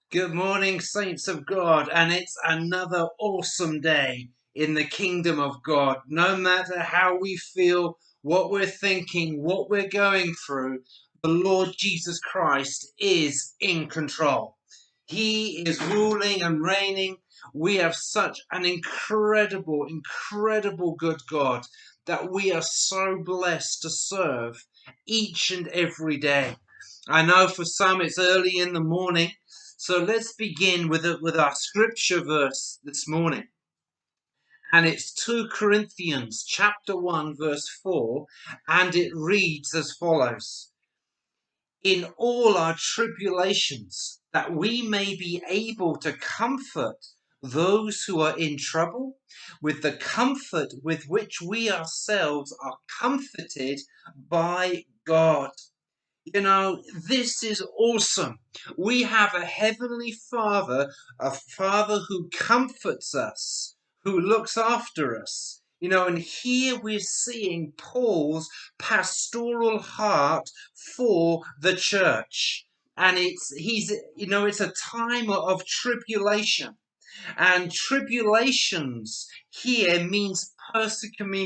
Good morning, saints of God, and it's another awesome day in the kingdom of God. No matter how we feel, what we're thinking, what we're going through, the Lord Jesus Christ is in control. He is ruling and reigning. We have such an incredible good God that we are so blessed to serve each and every day. I know for some it's early in the morning, so let's begin with our scripture verse this morning. And it's 2 Corinthians chapter 1 verse 4, and it reads as follows: In all our tribulations, that we may be able to comfort those who are in trouble with the comfort with which we ourselves are comforted by God. You know, this is awesome. We have a heavenly Father, a Father who comforts us, who looks after us. You know, and here we're seeing Paul's pastoral heart for the church. And it's a time of tribulation. And tribulations here can mean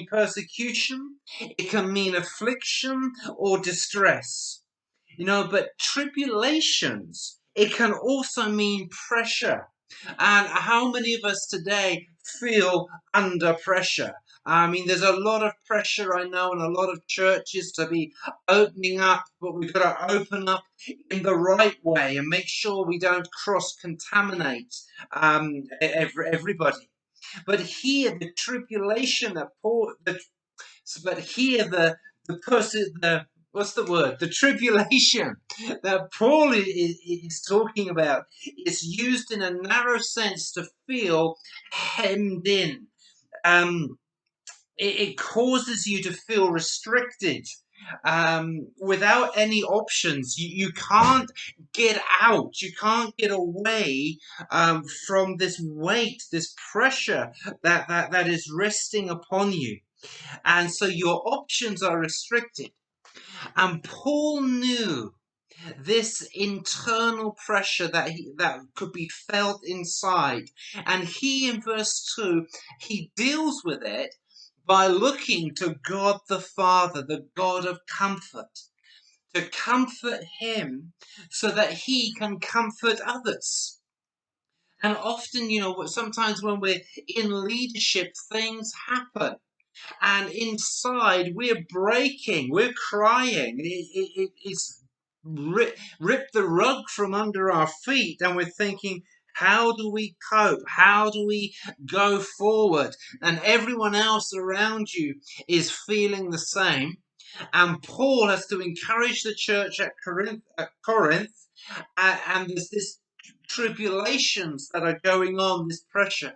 persecution, it can mean affliction or distress. But tribulations, it can also mean pressure. And how many of us today feel under pressure? I mean, there's a lot of pressure, I know, in a lot of churches to be opening up, but we've got to open up in the right way and make sure we don't cross contaminate everybody. But here, the tribulation that Paul, but here the person the what's the word? The tribulation that Paul is talking about is used in a narrow sense to feel hemmed in. Um, it causes you to feel restricted. Without any options, you can't get out, you can't get away from this weight, this pressure that is resting upon you. And so your options are restricted. And Paul knew this internal pressure that could be felt inside. And he, in verse 2, he deals with it by looking to God the Father, the God of comfort, to comfort him so that he can comfort others. And often, sometimes when we're in leadership, things happen, and inside we're breaking, we're crying. It's ripped the rug from under our feet, and we're thinking, how do we cope? How do we go forward? And everyone else around you is feeling the same. And Paul has to encourage the church at Corinth, and there's this tribulations that are going on, this pressure.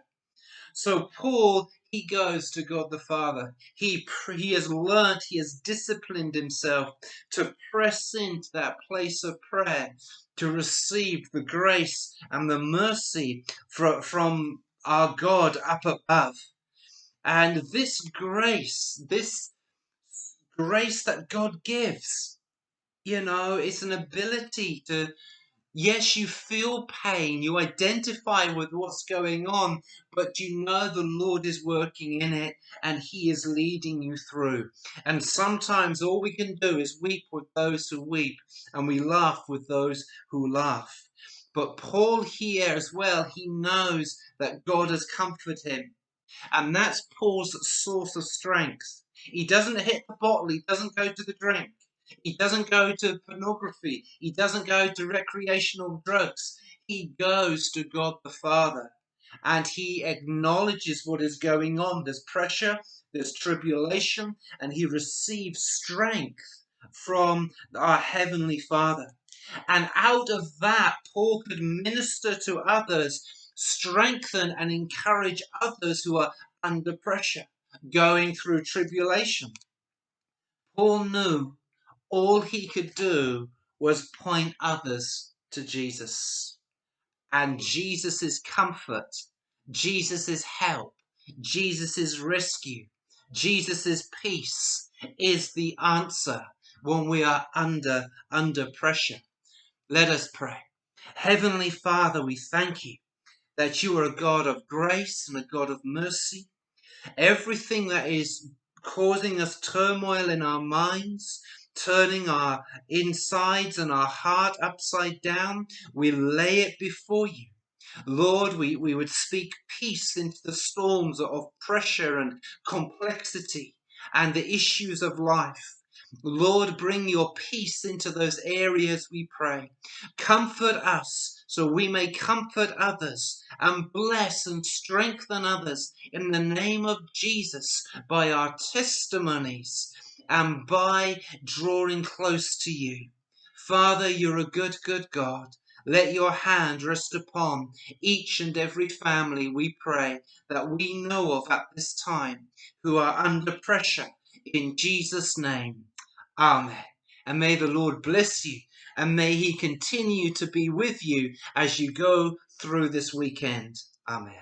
So Paul, he goes to God the Father. He has learnt, he has disciplined himself to press into that place of prayer, to receive the grace and the mercy from our God up above. And this grace that God gives, it's an ability to. Yes, you feel pain, you identify with what's going on, but you know the Lord is working in it and He is leading you through. And sometimes all we can do is weep with those who weep, and we laugh with those who laugh. But Paul here as well, he knows that God has comforted him, and that's Paul's source of strength. He doesn't hit the bottle, he doesn't go to the drink. He doesn't go to pornography. He doesn't go to recreational drugs. He goes to God the Father, and he acknowledges what is going on. There's pressure, there's tribulation, and he receives strength from our Heavenly Father. And out of that, Paul could minister to others, strengthen and encourage others who are under pressure, going through tribulation. Paul knew all he could do was point others to Jesus. And Jesus' comfort, Jesus' help, Jesus' rescue, Jesus' peace is the answer when we are under pressure. Let us pray. Heavenly Father, we thank you that you are a God of grace and a God of mercy. Everything that is causing us turmoil in our minds, turning our insides and our heart upside down, we lay it before you. Lord, we would speak peace into the storms of pressure and complexity and the issues of life. Lord, bring your peace into those areas, we pray. Comfort us so we may comfort others, and bless and strengthen others in the name of Jesus by our testimonies and by drawing close to you. Father, you're a good, good God. Let your hand rest upon each and every family, we pray, that we know of at this time, who are under pressure. In Jesus' name, amen. And may the Lord bless you, and may he continue to be with you as you go through this weekend. Amen.